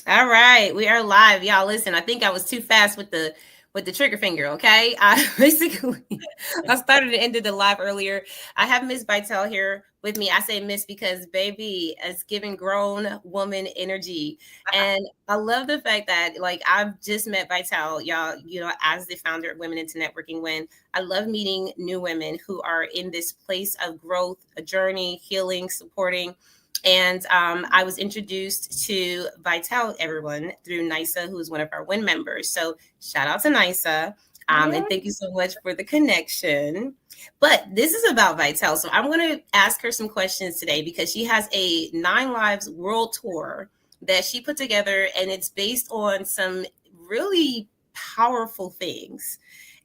All right, we are live, y'all. Listen, I think I was too fast with the trigger finger. Okay, I basically I started and ended the live earlier. I have Miss Vitelle here with me. I say Miss because baby is giving grown woman energy, and I love the fact that like I've just met Vitelle, y'all. You know, as the founder of Women into Networking. When I love meeting new women who are in this place of growth, a journey, healing, supporting. And I was introduced to Vitelle, everyone, through NISA, who is one of our WIN members. So shout out to NISA. And thank you so much for the connection. But this is about Vitelle. So I'm going to ask her some questions today because she has a 9 Lives World Tour that she put together, and it's based on some really powerful things.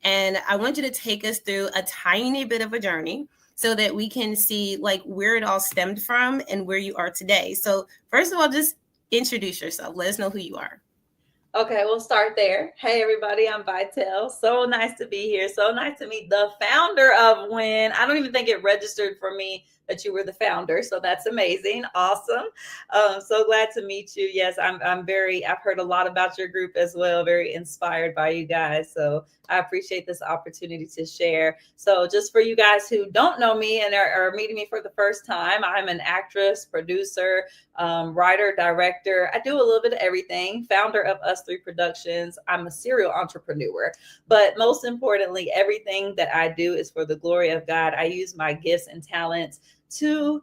And I want you to take us through a tiny bit of a journey so that we can see like where it all stemmed from and where you are today. So first of all, just introduce yourself. Let us know who you are. Okay, we'll start there. Hey, everybody, I'm Vitelle. So nice to be here. So nice to meet the founder of WIN. I don't even think it registered for me that you were the founder. So that's amazing. Awesome. So glad to meet you. Yes, I've heard a lot about your group as well. Very inspired by you guys. So I appreciate this opportunity to share. So just for you guys who don't know me and are meeting me for the first time, I'm an actress, producer, writer, director. I do a little bit of everything. Founder of Us Three Productions. I'm a serial entrepreneur, but most importantly, everything that I do is for the glory of God. I use my gifts and talents to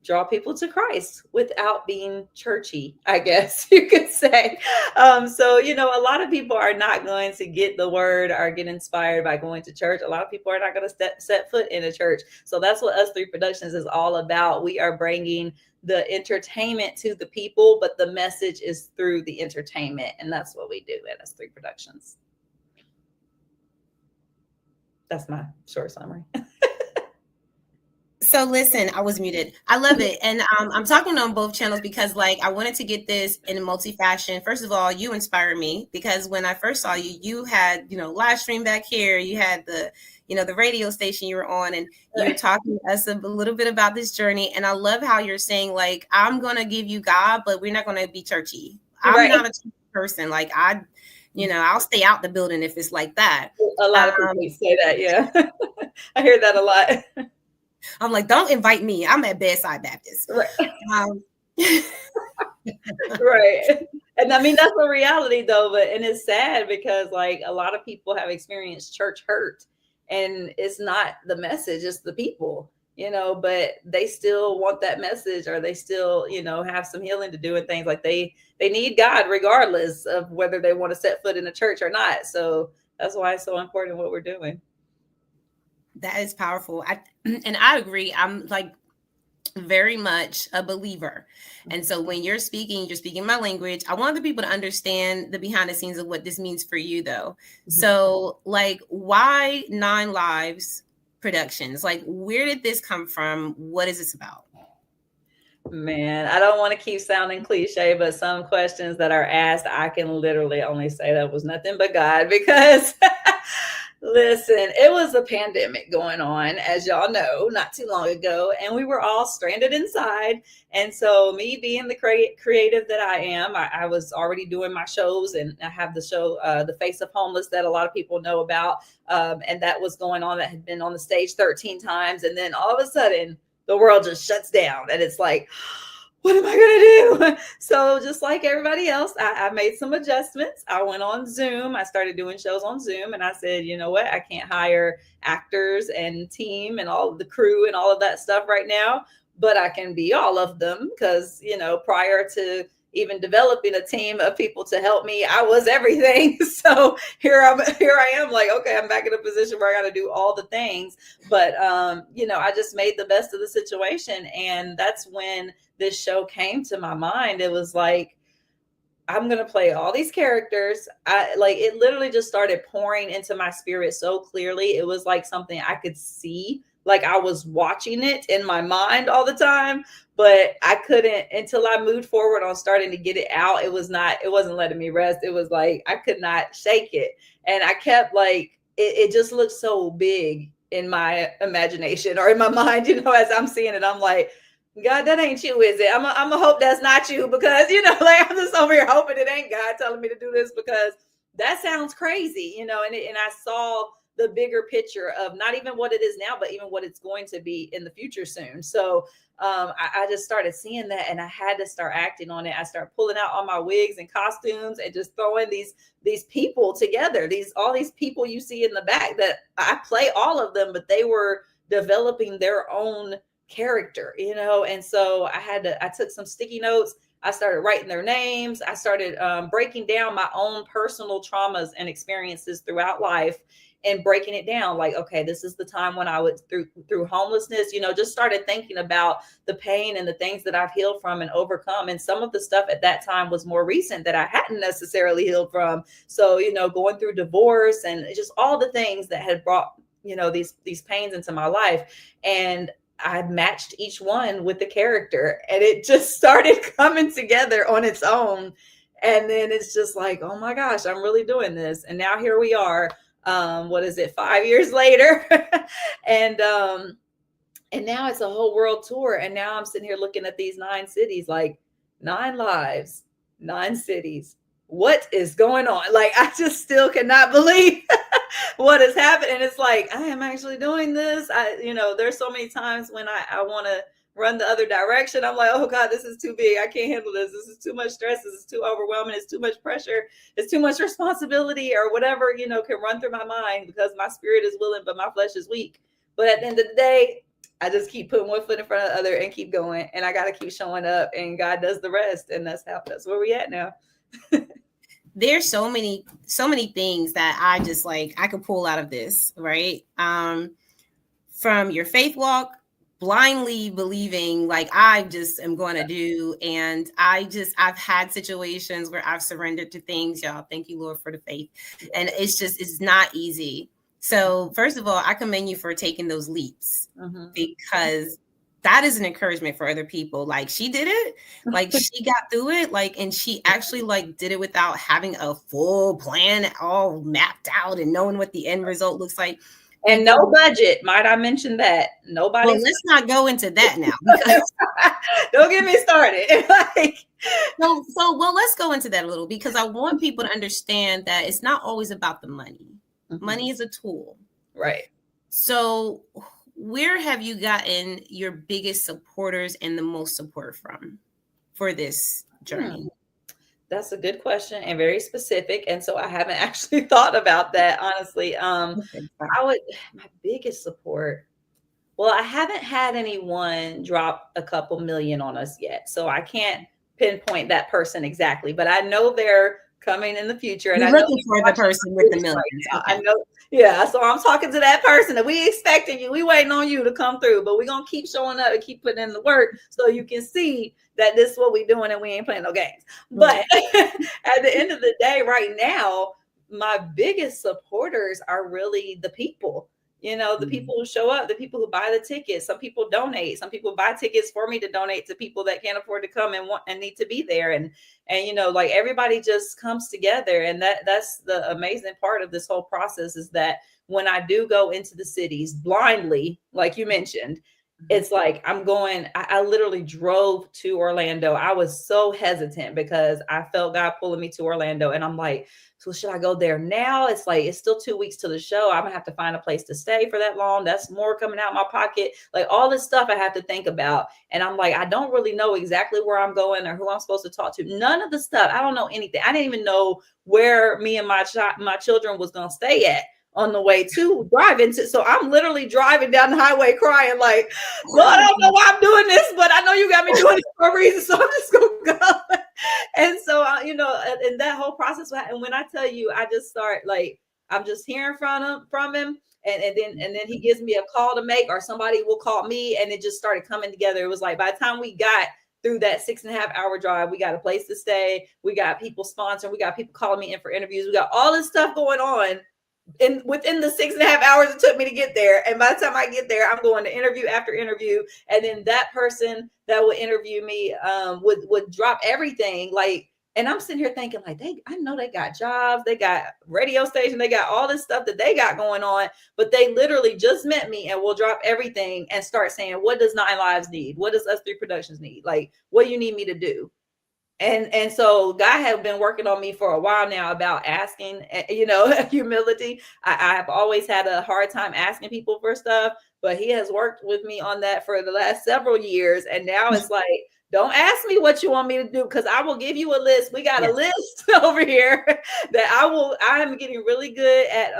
draw people to Christ without being churchy, I guess you could say. So, a lot of people are not going to get the word or get inspired by going to church. A lot of people are not going to set foot in a church. So that's what Us Three Productions is all about. We are bringing the entertainment to the people, but the message is through the entertainment. And that's what we do at Us Three Productions. That's my short summary. So listen, I was muted. I love it. And I'm talking on both channels because like I wanted to get this in a multi-fashion. First of all, you inspire me because when I first saw you, you had, live stream back here. You had the radio station you were on, and you were talking to us a little bit about this journey. And I love how you're saying like, I'm going to give you God, but we're not going to be churchy. I'm not a churchy person. Like I'll stay out the building if it's like that. A lot of people say that. Yeah. I hear that a lot. I'm like, don't invite me. I'm at Bedside Baptist. Right. Right. And I mean, that's the reality though, and it's sad because like a lot of people have experienced church hurt, and it's not the message, it's the people, but they still want that message, or they still, have some healing to do and things like they need God regardless of whether they want to set foot in a church or not. So that's why it's so important what we're doing. That is powerful. And I agree. I'm like very much a believer. And so when you're speaking my language. I want the people to understand the behind the scenes of what this means for you though. Mm-hmm. So like, why 9 Lives Productions? Like, where did this come from? What is this about? Man, I don't want to keep sounding cliche, but some questions that are asked, I can literally only say that was nothing but God, because listen, it was a pandemic going on, as y'all know, not too long ago, and we were all stranded inside. And so me being the creative that I am, I was already doing my shows, and I have the show, The Face of Homeless, that a lot of people know about. And that was going on, that had been on the stage 13 times. And then all of a sudden, the world just shuts down, and it's like, what am I going to do? So just like everybody else, I made some adjustments. I went on Zoom. I started doing shows on Zoom, and I said, you know what? I can't hire actors and team and all of the crew and all of that stuff right now, but I can be all of them because, prior to even developing a team of people to help me, I was everything. So here I am like, okay, I'm back in a position where I got to do all the things. But, I just made the best of the situation. And that's when this show came to my mind. It was like, I'm going to play all these characters. It literally just started pouring into my spirit so clearly. It was like something I could see, like I was watching it in my mind all the time, but I couldn't until I moved forward on starting to get it out. It wasn't letting me rest. It was like, I could not shake it. And I kept like, it just looked so big in my imagination or in my mind, as I'm seeing it. I'm like, God, that ain't you, is it? I'm gonna hope that's not you, because like, I'm just over here hoping it ain't God telling me to do this, because that sounds crazy, and I saw the bigger picture of not even what it is now, but even what it's going to be in the future soon. So I just started seeing that, and I had to start acting on it. I started pulling out all my wigs and costumes and just throwing these people together. All these people you see in the back, that I play all of them, but they were developing their own character, and so I took some sticky notes. I started writing their names. I started breaking down my own personal traumas and experiences throughout life, and breaking it down, like, okay, this is the time when I was through homelessness, just started thinking about the pain and the things that I've healed from and overcome. And some of the stuff at that time was more recent that I hadn't necessarily healed from. So, going through divorce and just all the things that had brought, these pains into my life. And I matched each one with the character, and it just started coming together on its own. And then it's just like, oh my gosh, I'm really doing this. And now here we are. What is it, 5 years later? and now it's a whole world tour. And now I'm sitting here looking at these 9 cities, like 9 lives, 9 cities. What is going on? Like, I just still cannot believe what has happened. And it's like, I am actually doing this. There's so many times when I want to run the other direction. I'm like, oh God, this is too big. I can't handle this. This is too much stress. This is too overwhelming. It's too much pressure. It's too much responsibility, or whatever, can run through my mind, because my spirit is willing, but my flesh is weak. But at the end of the day, I just keep putting one foot in front of the other and keep going. And I got to keep showing up, and God does the rest. And that's where we at now. There's so many things that I just like, I could pull out of this, right? From your faith walk, blindly believing like I just am going to do. And I've had situations where I've surrendered to things, y'all. Thank you, Lord, for the faith. And it's not easy. So first of all, I commend you for taking those leaps, because that is an encouragement for other people. Like, she did it, like she got through it, like, and she actually like did it without having a full plan all mapped out and knowing what the end result looks like. And no budget. Might I mention that? Nobody. Well, let's not go into that now, because don't get me started. Well, let's go into that a little, because I want people to understand that it's not always about the money. Money is a tool. Right. So where have you gotten your biggest supporters and the most support from for this journey? That's a good question, and very specific. And so I haven't actually thought about that, honestly. My biggest support. Well, I haven't had anyone drop a couple million on us yet, so I can't pinpoint that person exactly, but I know they're coming in the future. And I'm looking for the person with the millions. Right, okay. I know. Yeah. So I'm talking to that person that we expecting you. We waiting on you to come through, but we're going to keep showing up and keep putting in the work, so you can see that this is what we're doing and we ain't playing no games. But at the end of the day, right now, my biggest supporters are really the people. The people who show up, the people who buy the tickets. Some people donate. Some people buy tickets for me to donate to people that can't afford to come and want and need to be there. And like, everybody just comes together. And that's the amazing part of this whole process, is that when I do go into the cities blindly, like you mentioned, it's like I literally drove to Orlando. I was so hesitant because I felt God pulling me to Orlando. And I'm like, so should I go there now? It's like, it's still 2 weeks to the show. I'm gonna have to find a place to stay for that long. That's more coming out of my pocket. Like, all this stuff I have to think about. And I'm like, I don't really know exactly where I'm going or who I'm supposed to talk to. None of the stuff. I don't know anything. I didn't even know where me and my children was gonna stay at on the way to driving to. So I'm literally driving down the highway crying like, Lord, I don't know why I'm doing this, but I know you got me doing it for a reason. So I'm just going to go. And so, and that whole process. And when I tell you, I just start like, I'm just hearing from him. And then he gives me a call to make, or somebody will call me, and it just started coming together. It was like, by the time we got through that 6.5 hour drive, we got a place to stay. We got people sponsoring. We got people calling me in for interviews. We got all this stuff going on. And within the 6.5 hours it took me to get there. And by the time I get there, I'm going to interview after interview. And then that person that would interview me would drop everything. Like, And I'm sitting here thinking, like, I know they got jobs, they got radio station, they got all this stuff that they got going on, but they literally just met me and will drop everything and start saying, what does Nine Lives need? What does Us Three Productions need? Like, what do you need me to do? And so God had been working on me for a while now about asking, humility. I have always had a hard time asking people for stuff, but he has worked with me on that for the last several years. And now it's like, don't ask me what you want me to do, because I will give you a list. We got a list over here that I'm getting really good at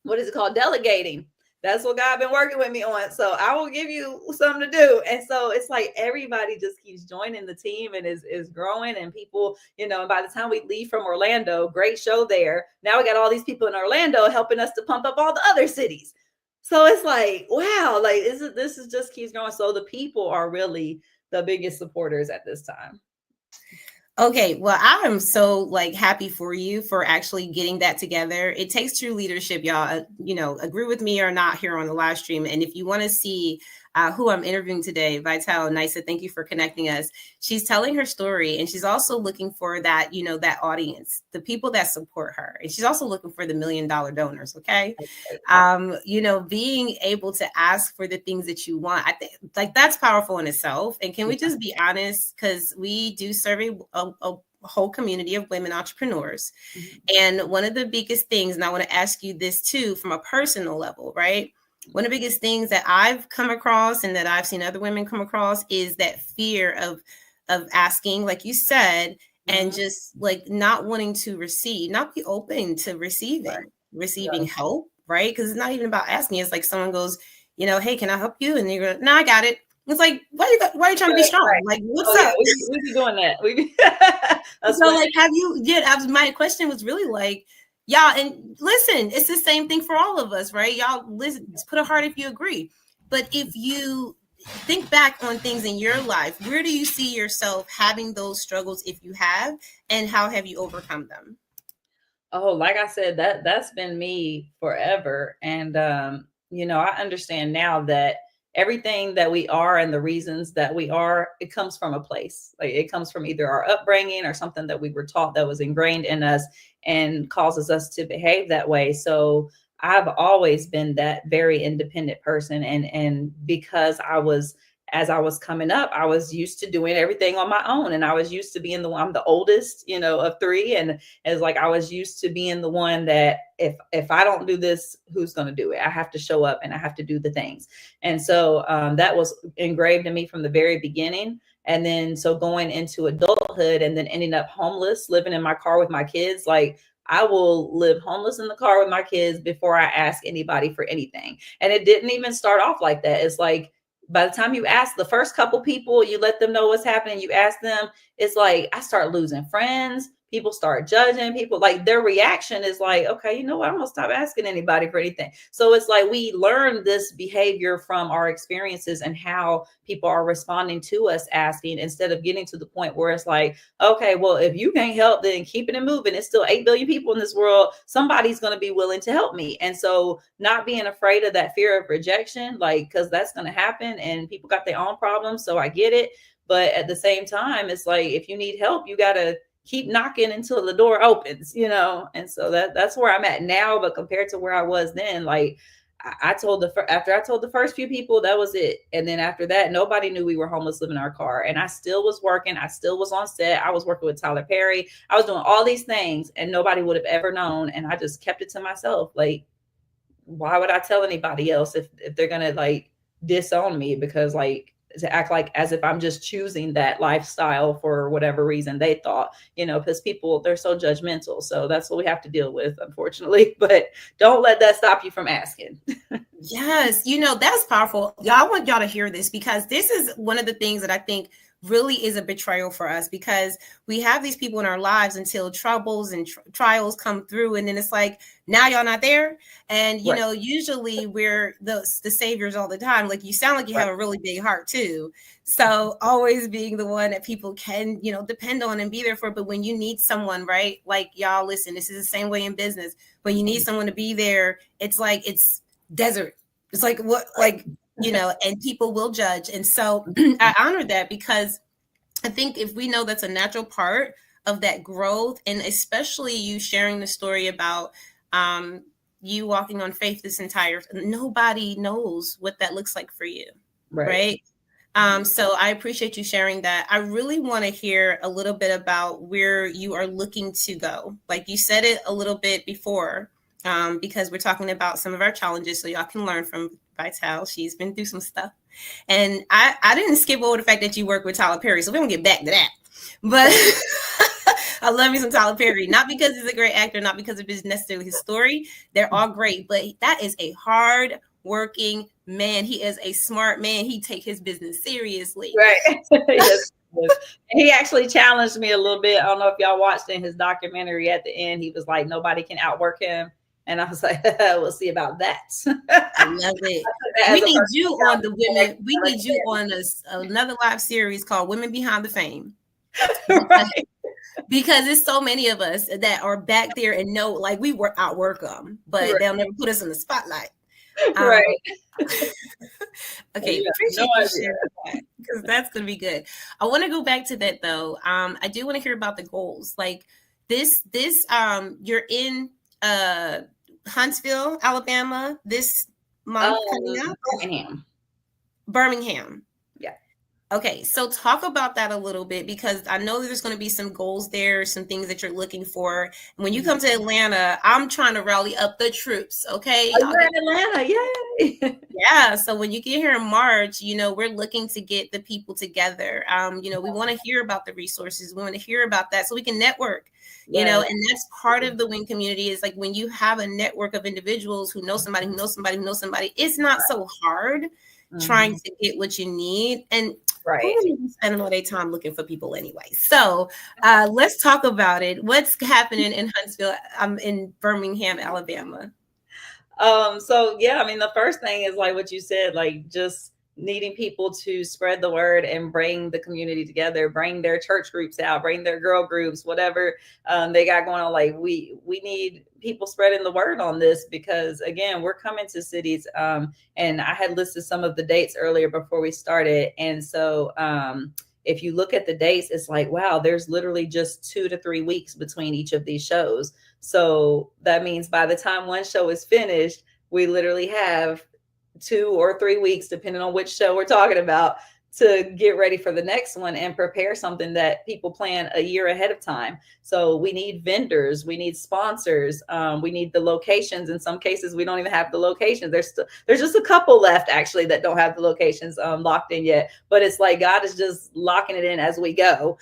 what is it called? Delegating. That's what God been working with me on. So I will give you something to do. And so it's like everybody just keeps joining the team and is growing. And people, and by the time we leave from Orlando, great show there. Now we got all these people in Orlando helping us to pump up all the other cities. So it's like, wow, like this is just keeps going. So the people are really the biggest supporters at this time. Okay, well, I am so happy for you for actually getting that together. It takes true leadership, y'all. Agree with me or not here on the live stream. And if you want to see who I'm interviewing today, Vitelle, Nisa, thank you for connecting us. She's telling her story, and she's also looking for that, that audience, the people that support her. And she's also looking for the $1 million donors. Okay. Being able to ask for the things that you want, I think that's powerful in itself. And can we just be honest? Because we do survey a whole community of women entrepreneurs. Mm-hmm. And one of the biggest things, and I want to ask you this too, from a personal level, right? One of the biggest things that I've come across and that I've seen other women come across is that fear of asking, like you said, mm-hmm. and just not wanting to receive, not be open to receiving help, right? Because it's not even about asking. It's like someone goes, hey, can I help you? And you go, no, I got it. It's like, why are you trying to be strong? Right. Like, what's up? We be doing that. My question was really like, y'all, and listen, it's the same thing for all of us, right? Y'all, listen, put a heart if you agree. But if you think back on things in your life, where do you see yourself having those struggles, if you have, and how have you overcome them? Oh, like I said, that's been me forever. And, I understand now that everything that we are and the reasons that we are, it comes from a place. Like it comes from either our upbringing or something that we were taught that was ingrained in us and causes us to behave that way. So I've always been that very independent person. And because as I was coming up, I was used to doing everything on my own. And I was used to being I'm the oldest, of three. And it's like, I was used to being the one that if I don't do this, who's going to do it? I have to show up and I have to do the things. And so that was engraved in me from the very beginning. And then, so going into adulthood and then ending up homeless, living in my car with my kids, like I will live homeless in the car with my kids before I ask anybody for anything. And it didn't even start off like that. It's like, by the time you ask the first couple people, you let them know what's happening, you ask them, it's like, I start losing friends. People start judging people, like their reaction is like, okay, you know what? I'm gonna stop asking anybody for anything. So it's like, we learn this behavior from our experiences and how people are responding to us asking, instead of getting to the point where it's like, okay, well, if you can't help, then keeping it moving. It's still 8 billion people in this world. Somebody's going to be willing to help me. And so not being afraid of that fear of rejection, like, cause that's going to happen and people got their own problems. So I get it. But at the same time, it's like, if you need help, you got to keep knocking until the door opens, And so that's where I'm at now. But compared to where I was then, like after I told the first few people, that was it. And then after that, nobody knew we were homeless living in our car. And I still was working. I still was on set. I was working with Tyler Perry. I was doing all these things and nobody would have ever known. And I just kept it to myself. Like, why would I tell anybody else if they're going to disown me? Because to act like as if I'm just choosing that lifestyle for whatever reason they thought, because people, they're so judgmental. So that's what we have to deal with, unfortunately. But don't let that stop you from asking. Yes. That's powerful. Y'all, I want y'all to hear this, because this is one of the things that I think really is a betrayal for us, because we have these people in our lives until troubles and trials come through. And then it's like, now y'all not there. And, usually we're the saviors all the time. Like, you sound like you have a really big heart too. So always being the one that people can, depend on and be there for. But when you need someone, right? Like, y'all, listen, this is the same way in business. When you need someone to be there, it's like, it's desert. It's like, what, like, and people will judge. And so I honor that, because I think if we know that's a natural part of that growth, and especially you sharing the story about you walking on faith this entire, nobody knows what that looks like for you, right? So I appreciate you sharing that. I really want to hear a little bit about where you are looking to go. Like you said it a little bit before, because we're talking about some of our challenges, so y'all can learn from Vitelle. She's been through some stuff. And I didn't skip over the fact that you work with Tyler Perry, so we're going to get back to that. But I love me some Tyler Perry, not because he's a great actor, not because of his necessarily his story. They're all great, but that is a hard working man. He is a smart man. He take his business seriously. Right. Yes. He actually challenged me a little bit. I don't know if y'all watched in his documentary at the end. He was like, nobody can outwork him. And I was like, we'll see about that. I love it. We need you on the women. We need you on another live series called Women Behind the Fame. Right. Because there's so many of us that are back there and know, like, we outwork them, but they'll never put us in the spotlight. Right. Okay, appreciate you sharing that, because that's going to be good. I want to go back to that though. I do want to hear about the goals. Like this, you're in Huntsville, Alabama this month coming up. Birmingham. Yeah. Okay, so talk about that a little bit, because I know there's going to be some goals there, some things that you're looking for. When you come to Atlanta, I'm trying to rally up the troops, okay? Oh, you're in Atlanta, yay! Yeah, so when you get here in March, you know, we're looking to get the people together. You know, we want to hear about the resources. We want to hear about that so we can network, you know, and that's part of the WIN community, is like when you have a network of individuals who know somebody, who knows somebody, who knows somebody, it's not so hard trying to get what you need. And who spending all their time looking for people anyway? So let's talk about it. What's happening in Huntsville? I'm in Birmingham, Alabama. So yeah, I mean, the first thing is like what you said, like just needing people to spread the word and bring the community together, bring their church groups out, bring their girl groups, whatever they got going on. Like we need people spreading the word on this, because again, we're coming to cities. And I had listed some of the dates earlier before we started. And so if you look at the dates, it's like, wow, there's literally just 2 to 3 weeks between each of these shows. So that means by the time one show is finished, we literally have 2 or 3 weeks, depending on which show we're talking about, to get ready for the next one and prepare something that people plan a year ahead of time. So we need vendors, we need sponsors, we need the locations. In some cases, we don't even have the locations. There's just a couple left actually that don't have the locations locked in yet, but it's like God is just locking it in as we go.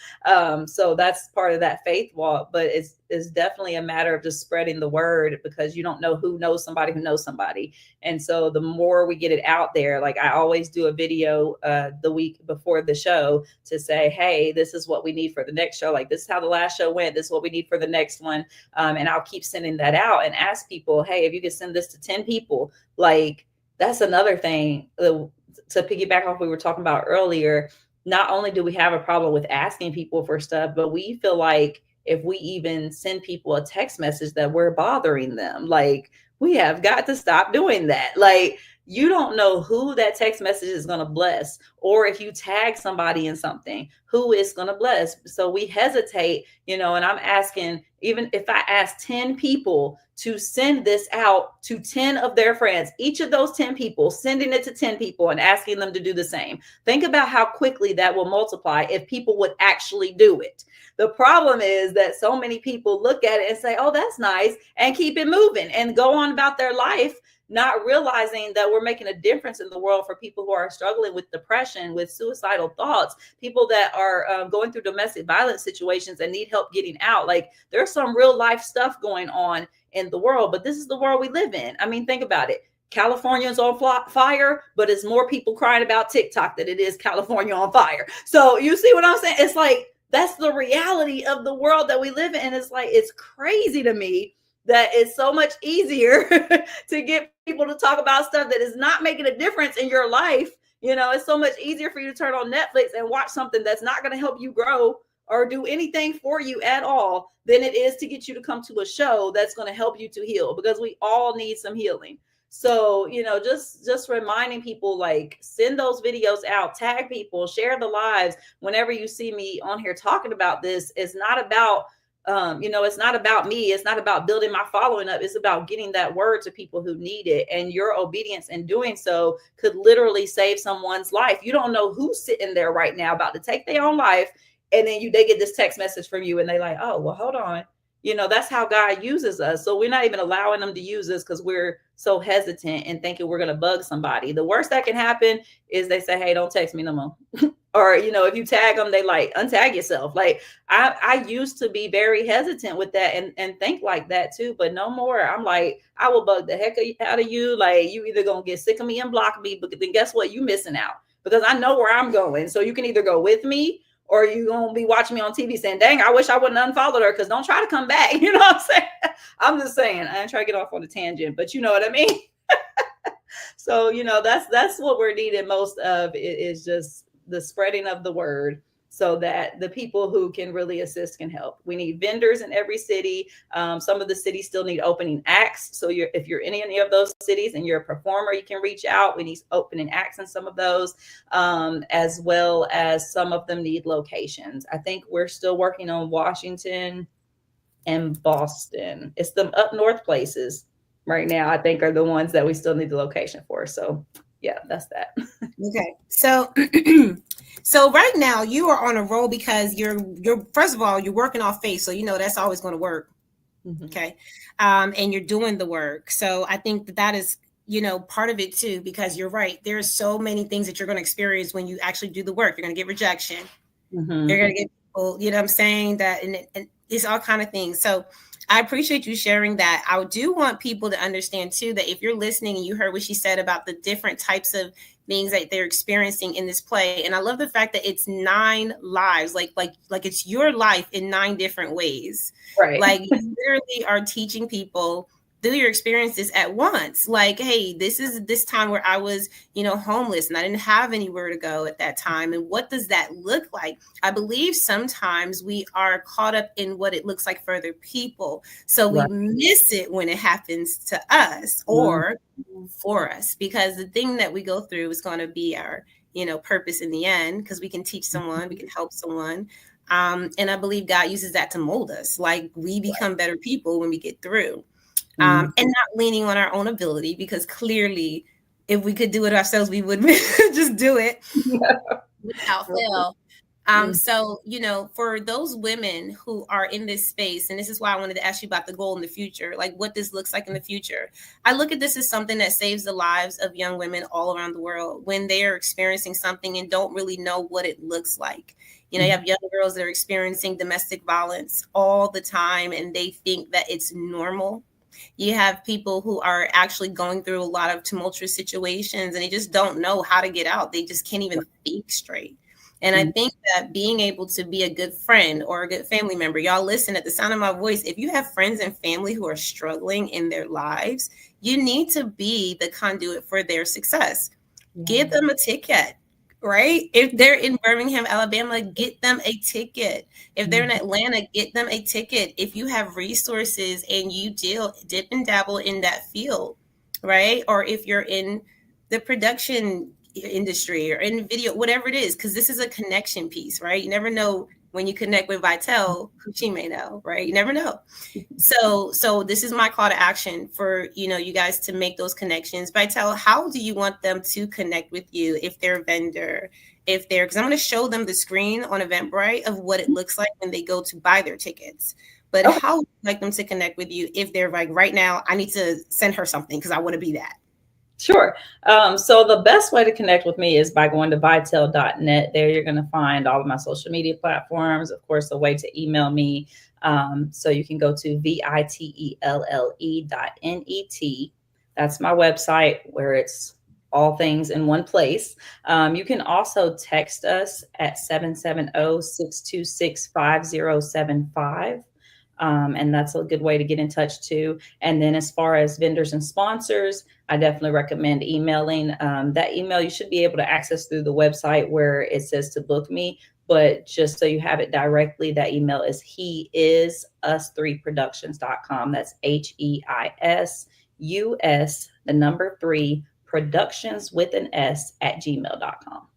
So that's part of that faith walk, but it's definitely a matter of just spreading the word, because you don't know who knows somebody who knows somebody. And so the more we get it out there, like I always do a video the week before the show to say, hey, this is what we need for the next show. Like, this is how the last show went. This is what we need for the next one. And I'll keep sending that out and ask people, hey, if you could send this to 10 people, like that's another thing to piggyback off what we were talking about earlier. Not only do we have a problem with asking people for stuff, but we feel like if we even send people a text message that we're bothering them. Like, we have got to stop doing that. Like, you don't know who that text message is going to bless, or if you tag somebody in something, who is going to bless. So we hesitate, you know, and I'm asking, even if I ask 10 people to send this out to 10 of their friends, each of those 10 people, sending it to 10 people and asking them to do the same. Think about how quickly that will multiply if people would actually do it. The problem is that so many people look at it and say, oh, that's nice, and keep it moving and go on about their life, not realizing that we're making a difference in the world for people who are struggling with depression, with suicidal thoughts, people that are going through domestic violence situations and need help getting out. Like, there's some real life stuff going on in the world, but this is the world we live in. I mean, think about it. California's on fire, but it's more people crying about TikTok than it is California on fire. So you see what I'm saying? It's like, that's the reality of the world that we live in. And it's like, it's crazy to me that it's so much easier to get people to talk about stuff that is not making a difference in your life. You know, it's so much easier for you to turn on Netflix and watch something that's not going to help you grow or do anything for you at all than it is to get you to come to a show that's going to help you to heal, because we all need some healing. So, just reminding people, like, send those videos out, tag people, share the lives. Whenever you see me on here talking about this, it's not about, it's not about me. It's not about building my following up. It's about getting that word to people who need it. And your obedience in doing so could literally save someone's life. You don't know who's sitting there right now about to take their own life. And then they get this text message from you and they like, oh, well, hold on. That's how God uses us. So we're not even allowing them to use us because we're so hesitant and thinking we're going to bug somebody. The worst that can happen is they say, hey, don't text me no more. Or, if you tag them, they like, untag yourself. Like, I used to be very hesitant with that and think like that too, but no more. I'm like, I will bug the heck out of you. Like, you either going to get sick of me and block me, but then guess what? You missing out because I know where I'm going. So you can either go with me or you gonna be watching me on TV saying, dang, I wish I wouldn't unfollowed her, because don't try to come back. You know what I'm saying? I'm just saying, I ain't trying to get off on a tangent, but you know what I mean? So, that's what we're needing most of, is just the spreading of the word so that the people who can really assist can help. We need vendors in every city. Some of the cities still need opening acts. So if you're in any of those cities and you're a performer, you can reach out. We need opening acts in some of those, as well as some of them need locations. I think we're still working on Washington and Boston. It's the up north places right now, I think, are the ones that we still need the location for. So yeah, that's that. Okay. So so right now you are on a roll because you're first of all, you're working off faith. So that's always going to work. Mm-hmm. Okay. And you're doing the work. So I think that is, part of it too, because you're right. There's so many things that you're going to experience when you actually do the work. You're going to get rejection. Mm-hmm. You're going to get people, you know what I'm saying? That and it's all kind of things. So I appreciate you sharing that. I do want people to understand too, that if you're listening and you heard what she said about the different types of things that they're experiencing in this play. And I love the fact that it's 9 lives, like it's your life in 9 different ways. Right. Like you literally are teaching people through your experiences at once. Like, hey, this is this time where I was, homeless and I didn't have anywhere to go at that time. And what does that look like? I believe sometimes we are caught up in what it looks like for other people. So we miss it when it happens to us or for us, because the thing that we go through is going to be our, purpose in the end, because we can teach someone, we can help someone. And I believe God uses that to mold us. Like we become better people when we get through. And not leaning on our own ability, because clearly if we could do it ourselves, we would just do it without fail. So, for those women who are in this space, and this is why I wanted to ask you about the goal in the future, like what this looks like in the future. I look at this as something that saves the lives of young women all around the world when they are experiencing something and don't really know what it looks like. You have young girls that are experiencing domestic violence all the time, and they think that it's normal. You have people who are actually going through a lot of tumultuous situations and they just don't know how to get out. They just can't even think straight. And I think that being able to be a good friend or a good family member, y'all listen, at the sound of my voice, if you have friends and family who are struggling in their lives, you need to be the conduit for their success. Give them a ticket. Right? If they're in Birmingham, Alabama, get them a ticket. If they're in Atlanta, get them a ticket. If you have resources and you dip and dabble in that field, right? Or if you're in the production industry or in video, whatever it is, because this is a connection piece, right? You never know when you connect with Vitelle, who she may know, right? You never know. So this is my call to action for, you guys to make those connections. Vitelle, how do you want them to connect with you if they're a vendor, because I'm going to show them the screen on Eventbrite of what it looks like when they go to buy their tickets. But how would you like them to connect with you if they're like, right now, I need to send her something because I want to be that? Sure. So the best way to connect with me is by going to vitelle.net. There you're going to find all of my social media platforms. Of course, a way to email me. So you can go to vitelle.net. That's my website where it's all things in one place. You can also text us at 770-626-5075. And that's a good way to get in touch too. And then as far as vendors and sponsors, I definitely recommend emailing. That email you should be able to access through the website where it says to book me. But just so you have it directly, that email is heisustree productions.com. That's HEISUSTREE US, the number 3, productions with an S at gmail.com.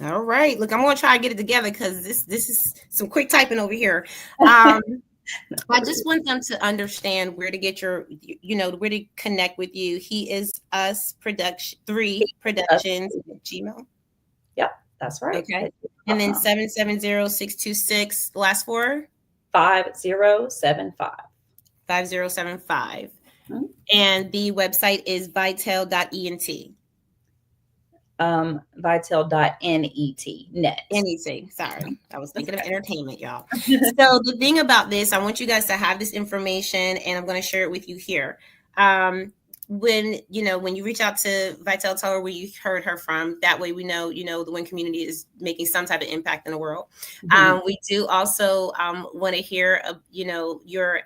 All right. Look, I'm gonna try to get it together because this is some quick typing over here. I just want them to understand where to get where to connect with you. He is us production 3 productions at Gmail. Yep, that's right. Okay. And then 770-626, last 4? 5075. 5075. Mm-hmm. And the website is vitelle.ent. Vitelle.net. NET. Sorry. I was thinking of entertainment, y'all. So the thing about this, I want you guys to have this information, and I'm going to share it with you here. When you reach out to Vitelle, tell her where you heard her from. That way we know, the WIN community is making some type of impact in the world. Mm-hmm. We do also want to hear, your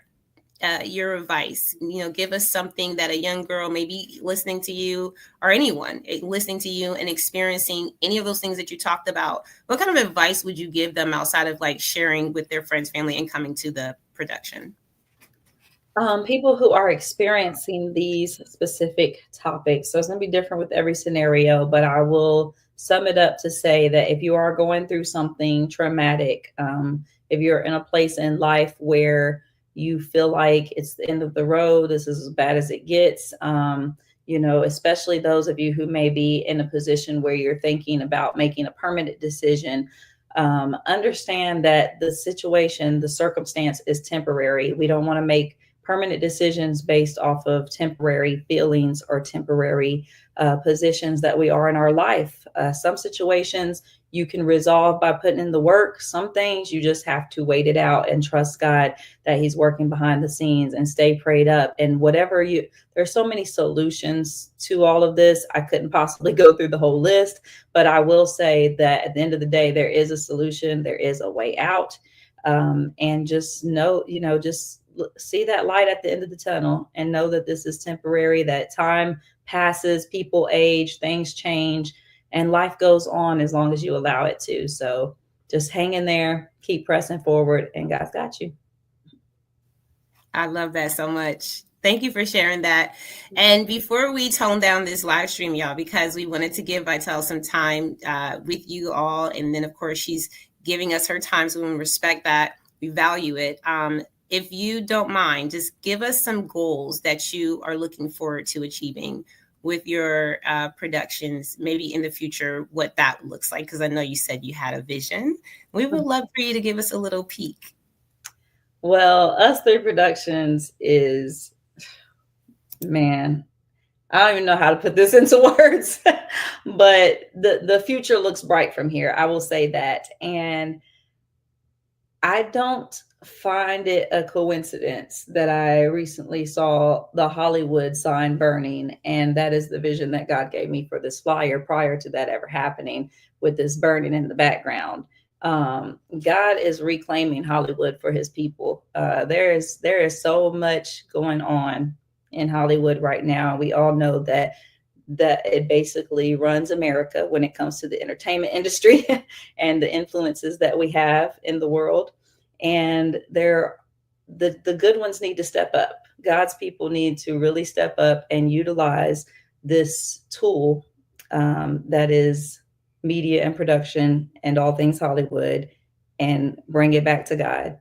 advice. Give us something that a young girl may be listening to you, or anyone listening to you and experiencing any of those things that you talked about. What kind of advice would you give them outside of like sharing with their friends, family, and coming to the production? People who are experiencing these specific topics. So it's going to be different with every scenario, but I will sum it up to say that if you are going through something traumatic, if you're in a place in life where you feel like it's the end of the road, this is as bad as it gets, especially those of you who may be in a position where you're thinking about making a permanent decision, understand that the situation, the circumstance is temporary. We don't want to make permanent decisions based off of temporary feelings or temporary positions that we are in our life. Some situations you can resolve by putting in the work. Some things you just have to wait it out and trust God that he's working behind the scenes, and stay prayed up. And there's so many solutions to all of this. I couldn't possibly go through the whole list, but I will say that at the end of the day, there is a solution. There is a way out. And just know, just see that light at the end of the tunnel, and know that this is temporary, that time passes, people age, things change, and life goes on as long as you allow it to. So just hang in there, keep pressing forward, and God's got you. I love that so much. Thank you for sharing that. And before we tone down this live stream, y'all, because we wanted to give Vitelle some time with you all. And then, of course, she's giving us her time, so we respect that. We value it. If you don't mind, just give us some goals that you are looking forward to achieving with your productions, maybe in the future, what that looks like. Because I know you said you had a vision. We would love for you to give us a little peek. Well, Us 3 Productions is, man, I don't even know how to put this into words, but the future looks bright from here. I will say that. And I don't find it a coincidence that I recently saw the Hollywood sign burning, and that is the vision that God gave me for this flyer prior to that ever happening, with this burning in the background. God is reclaiming Hollywood for his people. There is so much going on in Hollywood right now. We all know that it basically runs America when it comes to the entertainment industry and the influences that we have in the world. And the good ones need to step up. God's people need to really step up and utilize this tool that is media and production and all things Hollywood, and bring it back to God.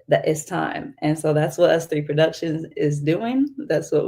That it's time. And so that's what Us 3 Productions is doing. That's what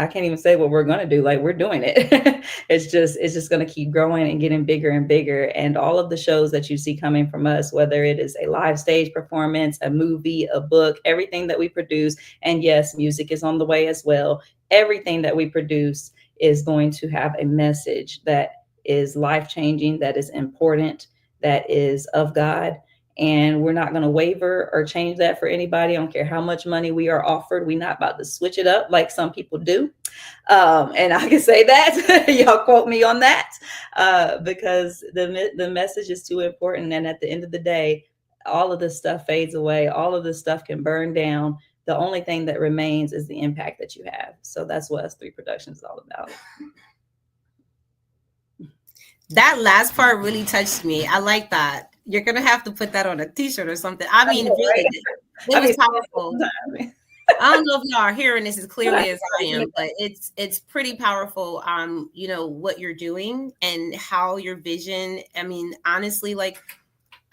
I can't even say what we're going to do. Like, we're doing it. It's just going to keep growing and getting bigger and bigger. And all of the shows that you see coming from us, whether it is a live stage performance, a movie, a book, everything that we produce, and yes, music is on the way as well. Everything that we produce is going to have a message that is life-changing, that is important, that is of God. And we're not going to waver or change that for anybody. I don't care how much money we are offered. We're not about to switch it up like some people do. And I can say that. Y'all quote me on that, because the message is too important. And at the end of the day, all of this stuff fades away. All of this stuff can burn down. The only thing that remains is the impact that you have. So that's what Us 3 Productions is all about. That last part really touched me. I like that. You're going to have to put that on a t-shirt or something. I mean, really, it was powerful. I don't know if y'all are hearing this as clearly as I am, but it's pretty powerful. You know, what you're doing and how your vision. I mean, honestly, like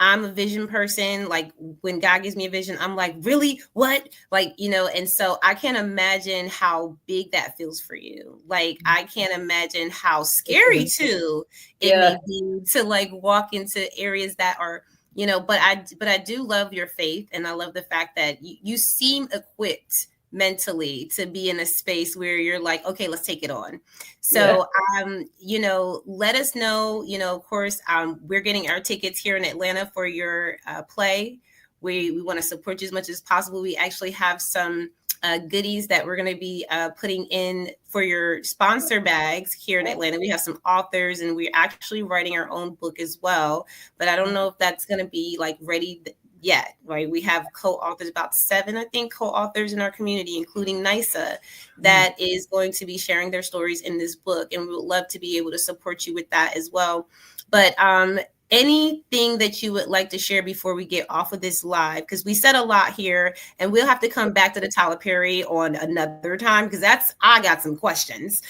I'm a vision person. Like when God gives me a vision, I'm like, really? What? Like, you know, and so I can't imagine how big that feels for you. Like, I can't imagine how scary too it Yeah. may be to like walk into areas that are, you know, but I do love your faith, and I love the fact that you seem equipped mentally to be in a space where you're like, okay, let's take it on. Yeah. So you know, let us know, you know, of course, we're getting our tickets here in Atlanta for your play. We want to support you as much as possible. We actually have some goodies that we're going to be putting in for your sponsor bags here in Atlanta. We have some authors, and we're actually writing our own book as well. But I don't know if that's going to be like ready yet, right? We have co-authors, about 7, I think, co-authors in our community, including NISA, that is going to be sharing their stories in this book. And we would love to be able to support you with that as well. But anything that you would like to share before we get off of this live, because we said a lot here, and we'll have to come back to the Tyler Perry on another time, because I got some questions.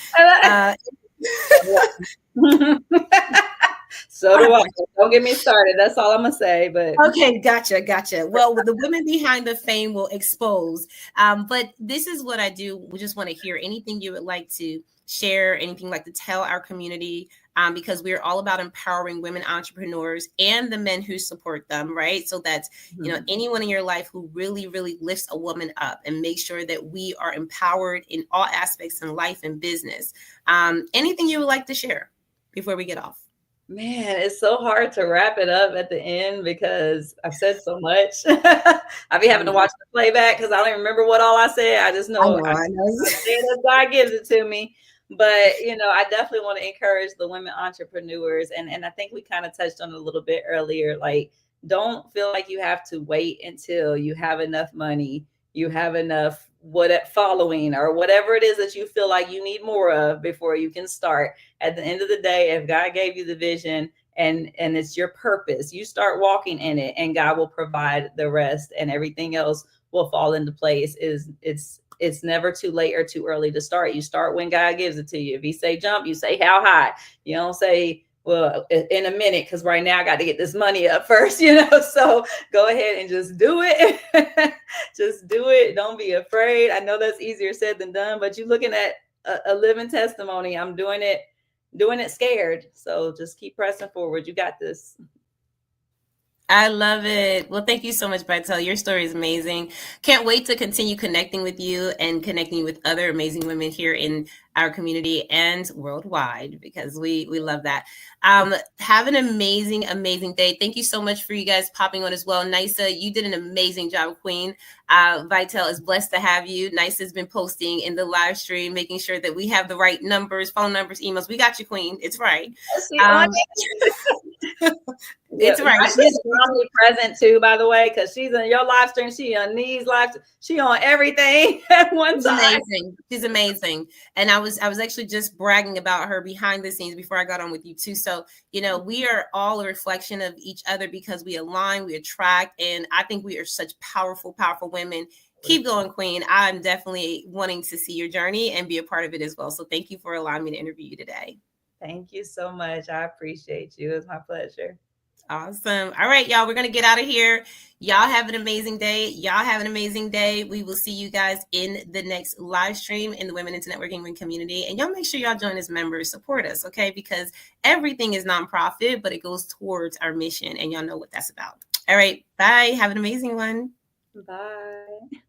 So do I. Don't get me started. That's all I'm gonna say. But okay, gotcha. Well, the women behind the fame will expose. But this is what I do. We just want to hear anything you would like to share, anything like to tell our community, because we're all about empowering women entrepreneurs and the men who support them, right? So that's, you know, anyone in your life who really, really lifts a woman up and make sure that we are empowered in all aspects in life and business. Anything you would like to share before we get off? man, it's so hard to wrap it up at the end because I've said so much. I be having to watch the playback because I don't even remember what all I said. I just know I said as God gives it to me. But you know, I definitely want to encourage the women entrepreneurs, and I think we kind of touched on it a little bit earlier. Like, don't feel like you have to wait until you have enough money, you have enough what following, or whatever it is that you feel like you need more of before you can start. At the end of the day, if God gave you the vision and it's your purpose, you start walking in it, and God will provide the rest, and everything else will fall into place. It's never too late or too early to start. You start when God gives it to you. If he say jump, you say how high. You don't say, well, in a minute, because right now I got to get this money up first, you know. So go ahead and just do it. Just do it. Don't be afraid. I know that's easier said than done, but you're looking at a living testimony. I'm doing it scared. So just keep pressing forward. You got this. I love it. Well, thank you so much, Vitelle. Your story is amazing. Can't wait to continue connecting with you and connecting with other amazing women here in our community and worldwide, because we love that. Have an amazing, amazing day. Thank you so much for you guys popping on as well. Nisa, you did an amazing job, Queen. Vitelle is blessed to have you. Nisa's been posting in the live stream, making sure that we have the right numbers, phone numbers, emails. We got you, Queen. It's right. It's right. She's omnipresent too, by the way, because she's on your live stream. She on these live. She on everything at one time. Amazing. She's amazing. And I was actually just bragging about her behind the scenes before I got on with you too. So, you know, we are all a reflection of each other because we align, we attract, and I think we are such powerful, powerful women. Keep going, Queen. I'm definitely wanting to see your journey and be a part of it as well. So thank you for allowing me to interview you today. Thank you so much. I appreciate you. It's my pleasure. Awesome. All right, y'all, we're going to get out of here. Y'all have an amazing day. Y'all have an amazing day. We will see you guys in the next live stream in the Women into Networking community. And y'all make sure y'all join as members, support us, okay? Because everything is nonprofit, but it goes towards our mission, and y'all know what that's about. All right, bye. Have an amazing one. Bye.